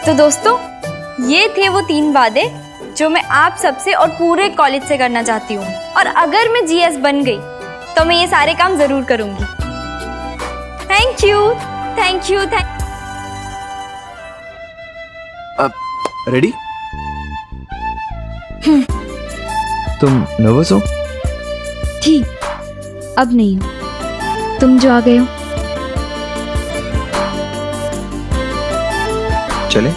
तो दोस्तों, ये थे वो 3 वादे जो मैं आप सबसे और पूरे कॉलेज से करना चाहती हूँ। और अगर मैं जीएस बन गई तो मैं ये सारे काम जरूर करूंगी। थैंक यू, थैंक यू, अब रेडी? तुम नर्वस हो? ठीक, अब नहीं हो। तुम जो आ गए हो। चले?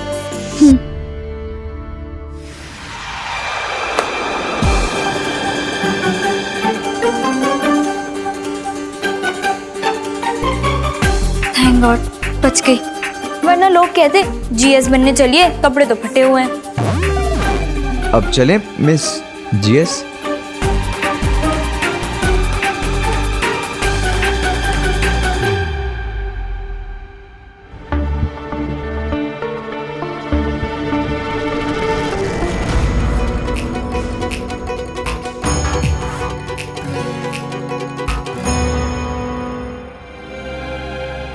थैंक गॉड, बच गई। वरना लोग कहते जीएस बनने चलिए, कपड़े तो फटे हुए हैं। अब चले मिस जीएस?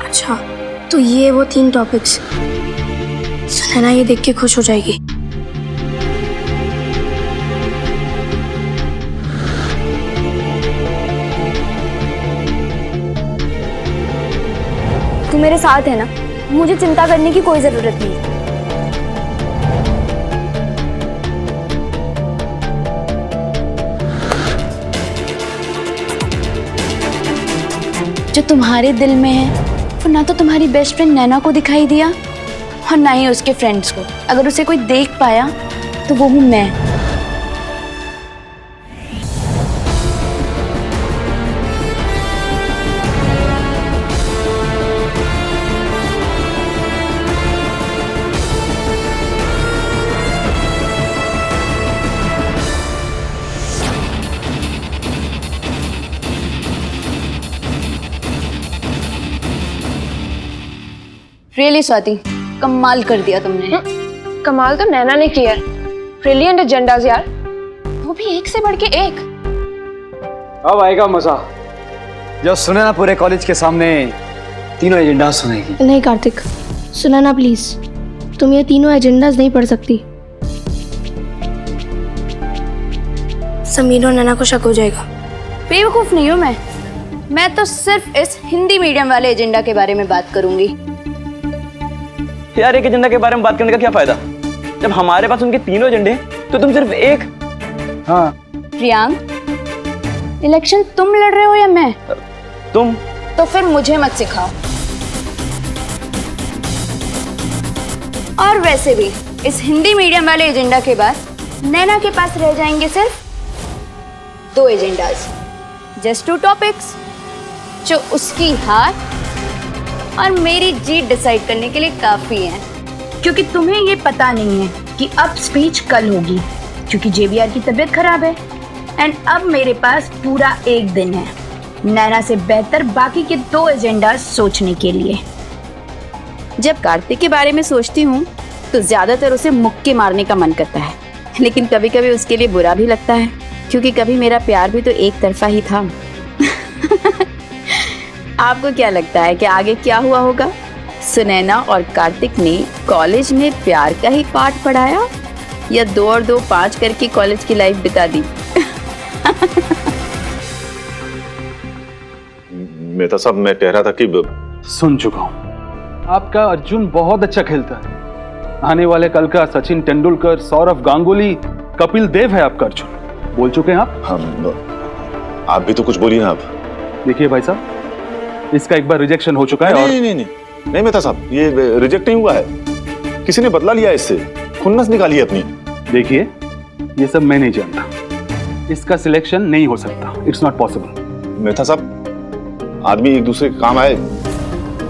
अच्छा, तो ये वो 3 टॉपिक्स। सुनैना ये देख के खुश हो जाएगी। तू मेरे साथ है ना, मुझे चिंता करने की कोई जरूरत नहीं। जो तुम्हारे दिल में है वो ना तो तुम्हारी बेस्ट फ्रेंड नैना को दिखाई दिया और ना ही उसके फ्रेंड्स को। अगर उसे कोई देख पाया तो वो हूं मैं। रियली स्वाति, कमाल कर दिया तुमने। कमाल तो नैना ने किया है। ब्रिलियंट एजेंडाज यार, वो भी एक से बढ़ के एक। अब आएगा मजा जब सुनैना पूरे कॉलेज के सामने तीनों एजेंडा सुनाएगी। नहीं कार्तिक, सुनैना प्लीज, तुम ये तीनों एजेंडाज नहीं पढ़ सकती। समीर और नैना को शक हो जाएगा। बेवकूफ नहीं हूँ मैं तो सिर्फ इस हिंदी मीडियम वाले एजेंडा के बारे में बात करूंगी। यार एक एजेंडा के बारे में बात करने का क्या फायदा जब हमारे पास उनके तीनों एजेंडे तो तुम सिर्फ एक। हाँ प्रियांक, इलेक्शन तुम लड़ रहे हो या मैं? तुम। तो फिर मुझे मत सिखाओ। और वैसे भी इस हिंदी मीडियम वाले एजेंडा के बाद नैना के पास रह जाएंगे सिर्फ 2 एजेंडाज, जस्ट 2 टॉपिक्स, जो उसकी हार और मेरी जीत डिसाइड करने के लिए काफी है। क्योंकि तुम्हें ये पता नहीं है कि अब स्पीच कल होगी, क्योंकि जेवीआर की तबीयत खराब है। एंड अब मेरे पास पूरा 1 दिन है नैना से बेहतर बाकी के 2 एजेंडा सोचने के लिए। जब कार्तिक के बारे में सोचती हूँ तो ज्यादातर उसे मुक्के मारने का मन करता है, लेकिन कभी कभी उसके लिए बुरा भी लगता है, क्योंकि कभी मेरा प्यार भी तो एक तरफा ही था। आपको क्या लगता है कि आगे क्या हुआ होगा? सुनैना और कार्तिक ने कॉलेज में प्यार का ही पाठ पढ़ाया या 2 और 2 5 करके कॉलेज की लाइफ बिता दी? मेहता साहब, मैं कह रहा था कि सुन चुका हूँ, आपका अर्जुन बहुत अच्छा खेलता है। आने वाले कल का सचिन तेंदुलकर, सौरव गांगुली, कपिल देव है आपका अर्जुन। बोल चुके हैं आप? हम आप भी तो कुछ बोलिए ना। आप देखिए भाई साहब, इसका एक बार रिजेक्शन हो चुका है। नहीं मेहता साहब, ये रिजेक्ट नहीं हुआ है, किसी ने बदला लिया, इससे खुन्नस निकाली है अपनी। देखिए, ये सब मैं नहीं जानता, इसका सिलेक्शन नहीं हो सकता, इट्स नॉट पॉसिबल। मेहता साहब, आदमी एक दूसरे के काम आए,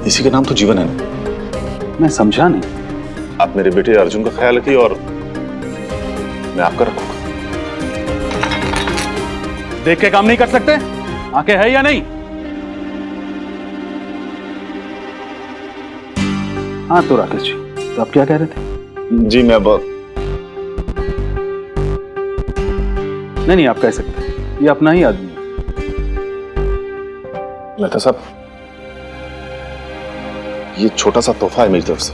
इसी का नाम तो जीवन है ना। मैं समझा नहीं। आप मेरे बेटे अर्जुन का ख्याल रखिए और मैं आपका रखूंगा। देख के काम नहीं कर सकते? आंखें है या नहीं? हाँ तो राकेश जी, तो आप क्या कह रहे थे? जी मैं नहीं, आप कह सकते हैं, ये अपना ही आदमी है। मेहता साहब, ये छोटा सा तोहफा है मेरी तरफ से।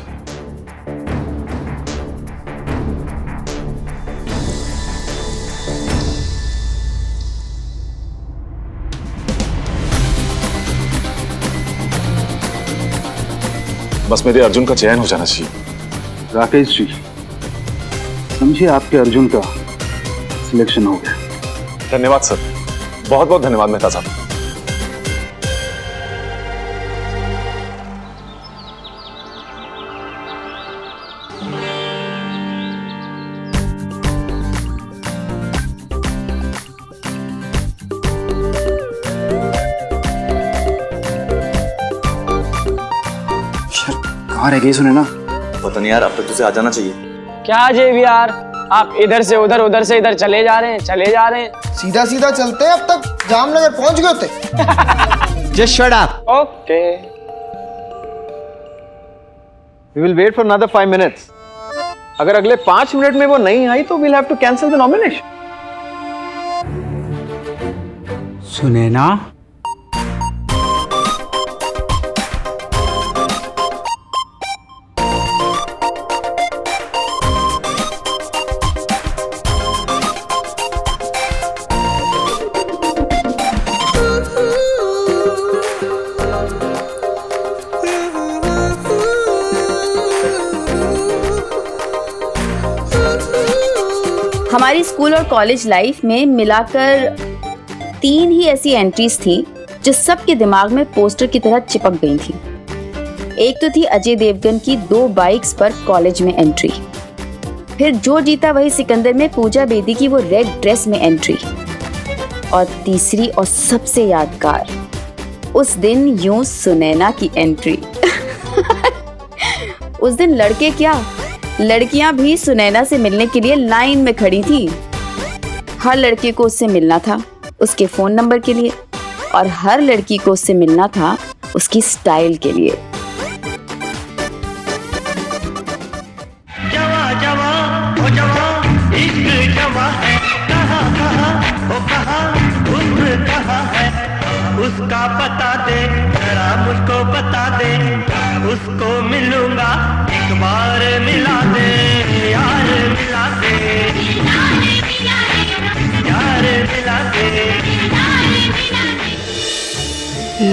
बस मेरे अर्जुन का चयन हो जाना चाहिए। राकेश जी, समझिए आपके अर्जुन का सिलेक्शन हो गया। धन्यवाद सर, बहुत बहुत धन्यवाद मेहता साहब। कहाँ रह गई सुनैना? पता नहीं यार, अब तक तुझे आ जाना चाहिए। क्या जेवीआर, आप इधर से उधर, उधर से इधर चले जा रहे हैं, चले जा रहे हैं। सीधा सीधा चलते हैं, अब तक जामनगर पहुंच गए होते। Just shut up. Okay. We will wait for another 5 minutes. अगर अगले 5 मिनट में वो नहीं आई तो we'll have to cancel the nomination. Sunaina, हमारी स्कूल और कॉलेज लाइफ में मिलाकर 3 ही ऐसी एंट्रीज थी जो सबके दिमाग में पोस्टर की तरह चिपक गई थी। एक तो थी अजय देवगन की 2 बाइक्स पर कॉलेज में एंट्री, फिर जो जीता वही सिकंदर में पूजा बेदी की वो रेड ड्रेस में एंट्री, और तीसरी और सबसे यादगार, उस दिन यूं सुनैना की एंट्री। उस दिन लड़के क्या, लड़कियां भी सुनैना से मिलने के लिए लाइन में खड़ी थी। हर लड़के को उससे मिलना था उसके फोन नंबर के लिए, और हर लड़की को उससे मिलना था उसकी स्टाइल के लिए। उसका पता दे, जरा मुझको बता दे, उसको मिलूंगा एक बार, मिला दे यार, मिला दे यार, मिला दे।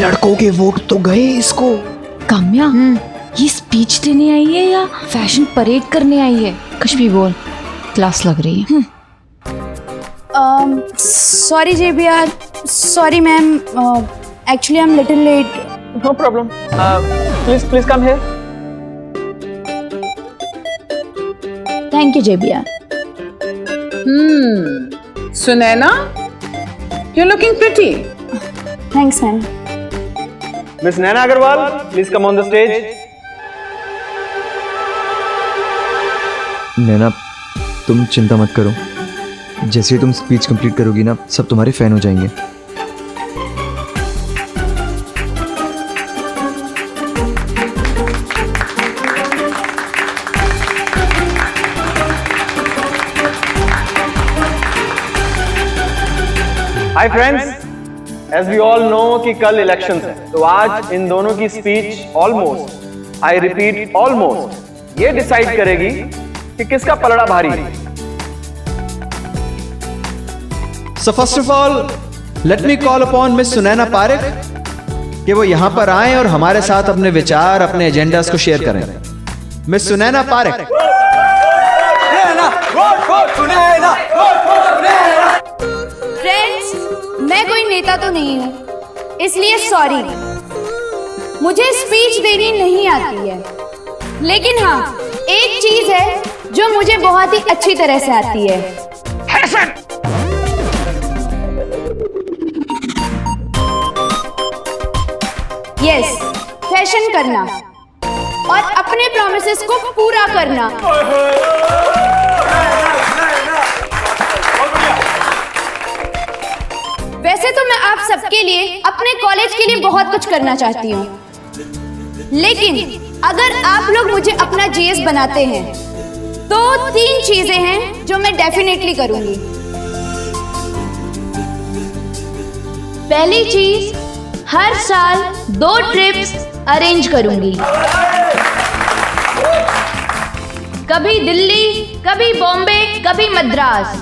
लड़कों के वोट तो गए इसको। काम्या, ये स्पीच देने आई है या फैशन परेड करने आई है? कुछ भी बोल, क्लास लग रही है। Sorry JBR, sorry ma'am, actually I am little late. No problem. Please come here. Thank you JBR. Sunaina, you're looking pretty. Thanks ma'am. Miss Naina Agarwal, please come on the stage. Naina, तुम चिंता मत करो, जैसे ही तुम speech complete करोगी ना, सब तुम्हारे फैन हो जाएंगे। Hi friends, as we all know कि कल इलेक्शंस है, तो आज इन दोनों की speech almost, I repeat almost, ये डिसाइड करेगी कि किसका पलड़ा भारी है। So first of all, let me call upon Miss Sunaina Parekh कि वो यहाँ पर आएं और हमारे साथ अपने विचार, अपने एजेंडास को शेयर करें। मिस सुनैना पारेख। फ्रेंड्स, मैं कोई नेता तो नहीं हूँ, इसलिए सॉरी, मुझे स्पीच देनी नहीं आती है, लेकिन हाँ, एक चीज है जो मुझे बहुत ही अच्छी तरह से आती है। यस, फैशन करना और अपने प्रॉमिसेस को पूरा करना। वैसे तो मैं आप सबके लिए, अपने कॉलेज के लिए बहुत कुछ करना चाहती हूँ, लेकिन अगर आप लोग मुझे अपना जीएस बनाते हैं तो 3 चीजें हैं जो मैं डेफिनेटली करूंगी। पहली चीज, हर साल 2 ट्रिप्स अरेंज करूंगी, कभी दिल्ली, कभी बॉम्बे, कभी मद्रास,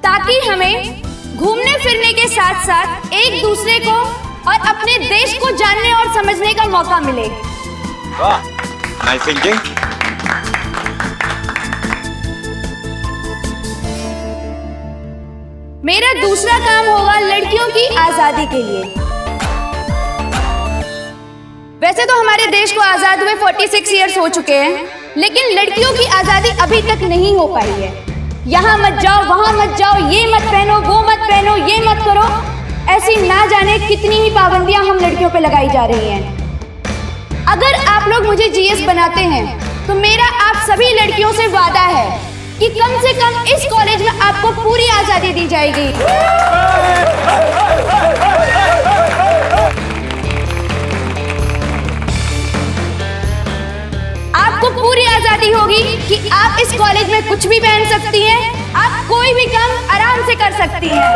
ताकि हमें घूमने फिरने के साथ साथ एक दूसरे को और अपने देश को जानने और समझने का मौका मिले। वाह, नाइस थिंकिंग। मेरा दूसरा काम होगा लड़कियों की आजादी के लिए। वैसे तो हमारे देश को आजाद हुए 46 इयर्स हो चुके हैं, लेकिन लड़कियों की आजादी अभी तक नहीं हो पाई है। यहाँ मत जाओ, वहां मत जाओ, ये मत पहनो, वो मत पहनो, ये मत करो, ऐसी ना जाने कितनी ही पाबंदियां हम लड़कियों पे लगाई जा रही हैं। अगर आप लोग मुझे जीएस बनाते हैं तो मेरा आप सभी लड़कियों से वादा है कि कम से कम इस कॉलेज में आपको पूरी आजादी दी जाएगी। आपको पूरी आजादी होगी कि आप इस कॉलेज में कुछ भी पहन सकती हैं, आप कोई भी काम आराम से कर सकती हैं।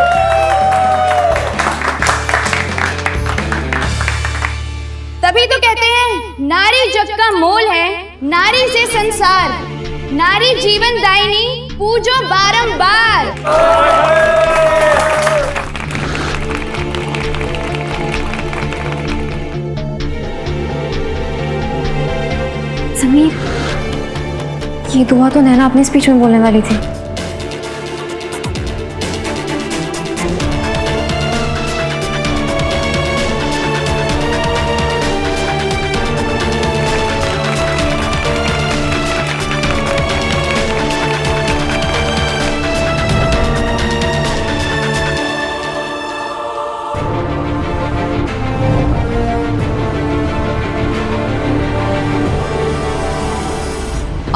तभी तो कहते हैं नारी जग का मोल है, नारी से संसार, नारी जीवन दायिनी, पूजो बारंबार। समीर, ये दुआ तो नैना अपने स्पीच में बोलने वाली थी।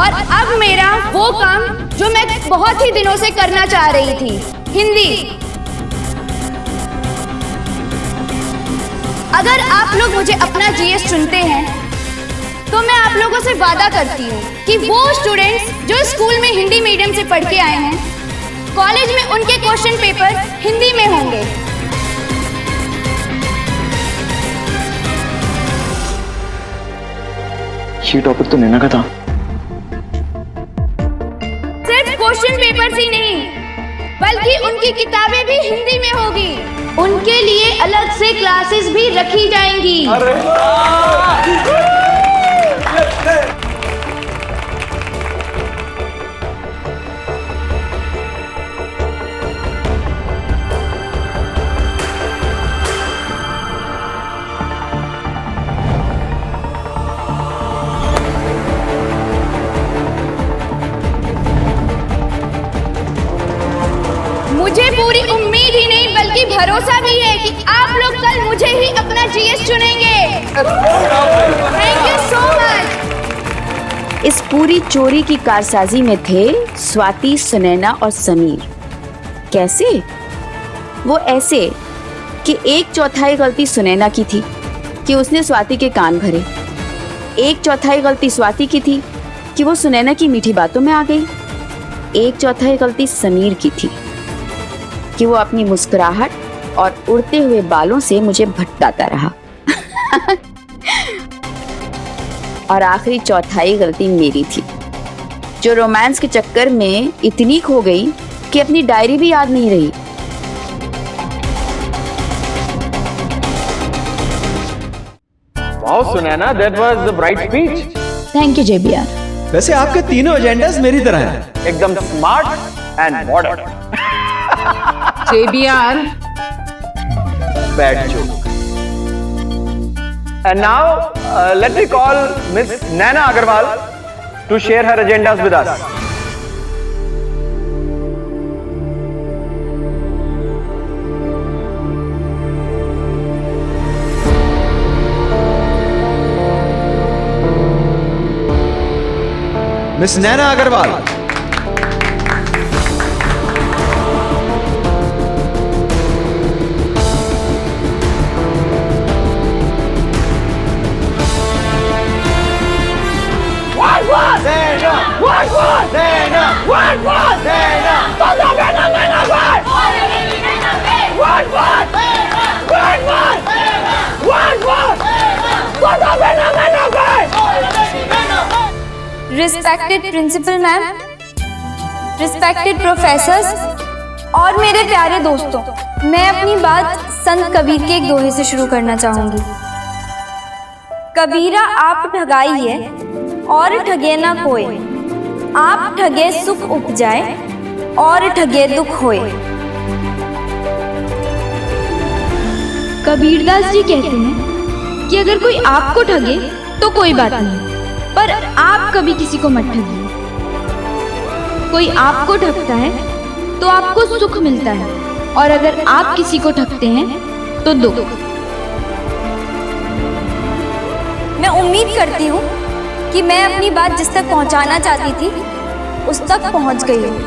और अब मेरा वो काम जो मैं बहुत ही दिनों से करना चाह रही थी, हिंदी। अगर आप लोग मुझे अपना जीएस चुनते हैं तो मैं आप लोगों से वादा करती हूँ कि वो स्टूडेंट्स जो स्कूल में हिंदी मीडियम से पढ़ के आए हैं, कॉलेज में उनके क्वेश्चन पेपर हिंदी में होंगे। ये टॉपिक तो नैना का था। सिर्फ क्वेश्चन पेपर्स ही नहीं, बल्कि उनकी किताबें भी हिंदी में होगी। उनके लिए अलग से क्लासेस भी रखी जाएंगी। मुझे पूरी उम्मीद ही नहीं बल्कि भरोसा भी है कि आप लोग कल मुझे ही अपना जीएस चुनेंगे। Thank you so much. इस पूरी चोरी की कारसाजी में थे स्वाति, सुनैना और समीर। कैसे? वो ऐसे कि 1/4 गलती सुनैना की थी कि उसने स्वाति के कान भरे, 1/4 गलती स्वाति की थी कि वो सुनैना की मीठी बातों में आ गई, 1/4 गलती समीर की थी कि वो अपनी मुस्कुराहट और उड़ते हुए बालों से मुझे भटकाता रहा। और आखिरी 1/4 गलती मेरी थी, जो रोमांस के चक्कर में इतनी खो गई कि अपनी डायरी भी याद नहीं रही। Wow Sunaina, that was the bright speech. Thank you JBR. वैसे आपके तीनों एजेंडास मेरी तरह हैं। एकदम smart and modern. JBR. Bad joke. And now, let me call Miss Naina Agarwal to share her agendas with us. Miss Naina Agarwal. Respected principal ma'am, respected professors और मेरे प्यारे दोस्तों, मैं अपनी बात संत कबीर के एक दोहे से शुरू करना चाहूंगी। कबीरा आप ठगाइए और ठगे ना कोई, आप ठगे सुख उपजाए और ठगे दुख होए। कबीरदास जी कहते हैं कि अगर कोई आपको ठगे तो कोई बात नहीं, पर आप कभी किसी को मत ठगिए। कोई आपको ठगता है तो आपको सुख मिलता है, और अगर आप किसी को ठगते हैं तो दुख। मैं उम्मीद करती हूँ कि मैं अपनी बात जिस तक पहुँचाना चाहती थी उस तक पहुँच गई हूँ।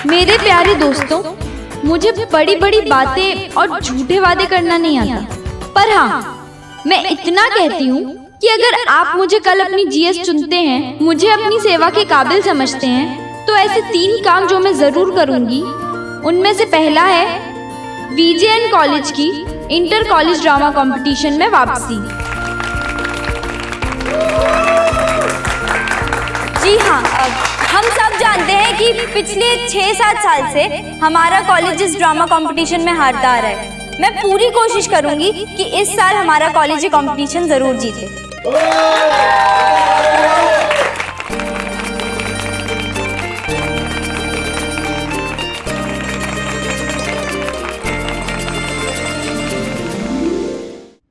मेरे प्यारे दोस्तों, मुझे बड़ी बड़ी बातें और झूठे वादे करना नहीं आता, पर हाँ, मैं इतना कहती हूँ कि अगर आप मुझे कल अपनी जीएस चुनते हैं, मुझे अपनी सेवा के काबिल समझते हैं, तो ऐसे 3 काम जो मैं जरूर करूँगी, उनमें से पहला है VJN कॉलेज की इंटर कॉलेज ड्रामा कंपटीशन में वापसी। जी हाँ, हम सब जानते हैं कि पिछले 6-7 साल से हमारा कॉलेज इस ड्रामा कंपटीशन में हारता आ रहा है। मैं पूरी कोशिश करूंगी कि इस साल हमारा कॉलेज ये कंपटीशन जरूर जीते।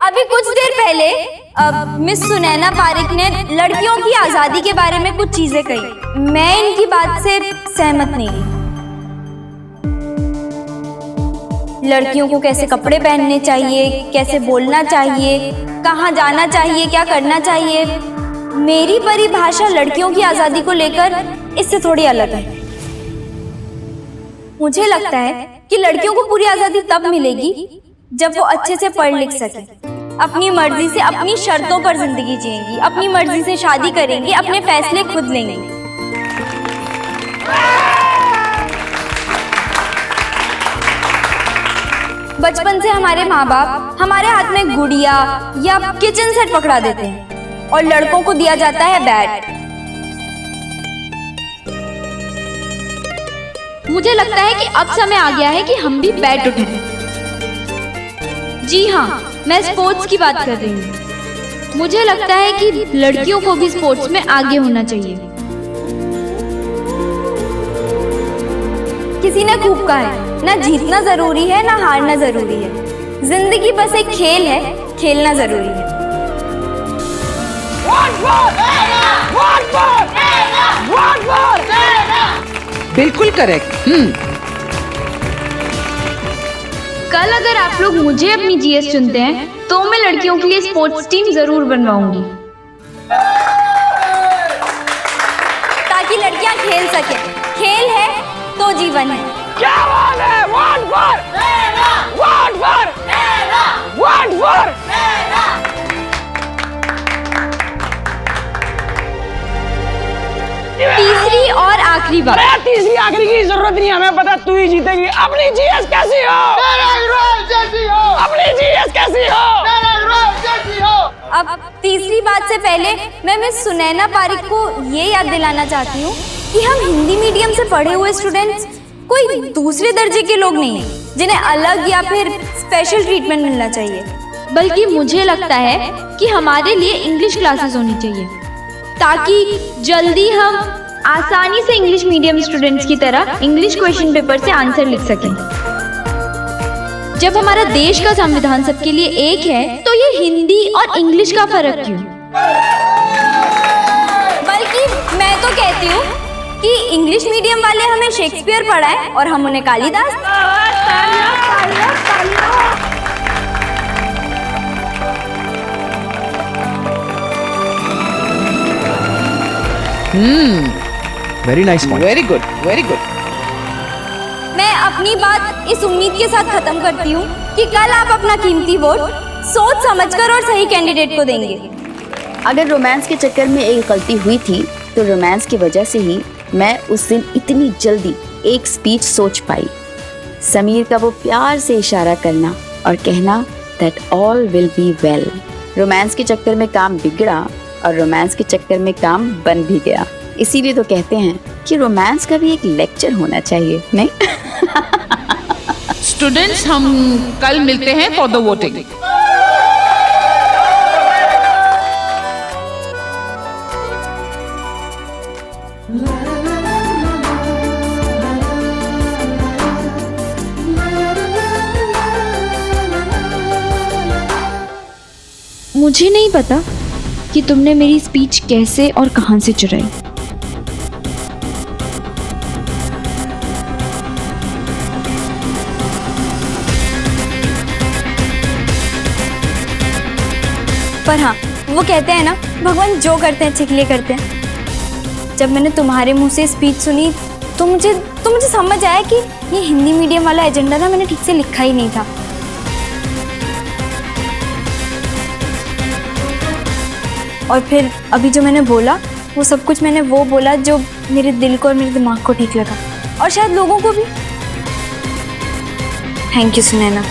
अभी कुछ देर पहले मिस सुनैना पारिक ने लड़कियों की आजादी के बारे में कुछ चीजें कही। मैं इनकी बात से सहमत नहीं। लड़कियों को कैसे कपड़े पहनने चाहिए, कैसे बोलना चाहिए, कहाँ जाना चाहिए, क्या करना चाहिए, मेरी परिभाषा लड़कियों की आजादी को लेकर इससे थोड़ी अलग है। मुझे लगता है कि लड़कियों को पूरी आजादी तब मिलेगी जब वो अच्छे से पढ़ लिख सके, अपनी मर्जी से अपनी शर्तों पर जिंदगी जिएंगी, अपनी मर्जी से शादी करेंगी, अपने फैसले खुद लेंगी। बचपन से हमारे माँ बाप हमारे हाथ में गुड़िया या किचन सेट पकड़ा देते हैं और लड़कों को दिया जाता है बैट। मुझे लगता है कि अब समय आ गया है कि हम भी बैट उठाएं। जी हाँ, मैं स्पोर्ट्स की बात कर रही हूँ। मुझे लगता है कि लड़कियों को भी स्पोर्ट्स में आगे होना चाहिए। किसी ने खूब कहा है, ना जीतना जरूरी है ना हारना जरूरी है, जिंदगी बस एक खेल है, खेलना जरूरी है। बिल्कुल करेक्ट। कल अगर आप लोग मुझे अपनी जीएस चुनते हैं तो मैं लड़कियों के लिए स्पोर्ट्स टीम जरूर बनवाऊंगी, ताकि लड़कियां खेल सकें। खेल है तो जीवन है। क्या बात है? Vote for Naina, vote for Naina, vote for Naina. तीसरी और आखिरी बात। तीसरी आखिरी की जरूरत नहीं, हमें पता तू ही जीतेगी। अपनी जीएस कैसी हो? अपनी जीएस कैसी हो? अब तीसरी बात से पहले मैं मिस सुनैना पारिक को ये याद दिलाना चाहती हूँ कि हम हिंदी मीडियम से पढ़े हुए स्टूडेंट्स कोई दूसरे दर्जे के लोग नहीं हैं जिन्हें अलग या फिर स्पेशल ट्रीटमेंट मिलना चाहिए, बल्कि मुझे लगता है कि हमारे लिए इंग्लिश क्लासेस होनी चाहिए, ताकि जल्दी हम आसानी से इंग्लिश मीडियम स्टूडेंट्स की तरह इंग्लिश क्वेश्चन पेपर से आंसर लिख सकें। जब हमारा देश का संविधान सबके लिए एक है तो ये हिंदी और इंग्लिश का फर्क क्यों? बल्कि मैं तो कहती हूँ कि इंग्लिश मीडियम वाले हमें शेक्सपियर पढ़ाएं और हम उन्हें Kalidas. Very nice point. Very good, very good. मैं अपनी बात इस उम्मीद के साथ खत्म करती हूँ कि कल आप अपना कीमती वोट सोच समझकर और सही कैंडिडेट को देंगे। अगर रोमांस के चक्कर में एक गलती हुई थी तो रोमांस की वजह से ही मैं उस दिन इतनी जल्दी एक स्पीच सोच पाई। समीर का वो प्यार से इशारा करना और कहना that all will be well. Romance के चक्कर में काम बिगड़ा और रोमांस के चक्कर में काम बन भी गया। इसीलिए तो कहते हैं कि रोमांस का भी एक लेक्चर होना चाहिए, नहीं? स्टूडेंट्स, हम कल मिलते हैं फॉर द वोटिंग। मुझे नहीं पता कि तुमने मेरी स्पीच कैसे और कहां से चुराई। पर हाँ, वो कहते हैं ना, भगवान जो करते हैं अच्छे के लिए करते हैं। जब मैंने तुम्हारे मुंह से स्पीच सुनी तो मुझे समझ आया कि ये हिंदी मीडियम वाला एजेंडा ना मैंने ठीक से लिखा ही नहीं था। और फिर अभी जो मैंने बोला वो सब कुछ मैंने वो बोला जो मेरे दिल को और मेरे दिमाग को ठीक लगा, और शायद लोगों को भी। Thank you Sunaina.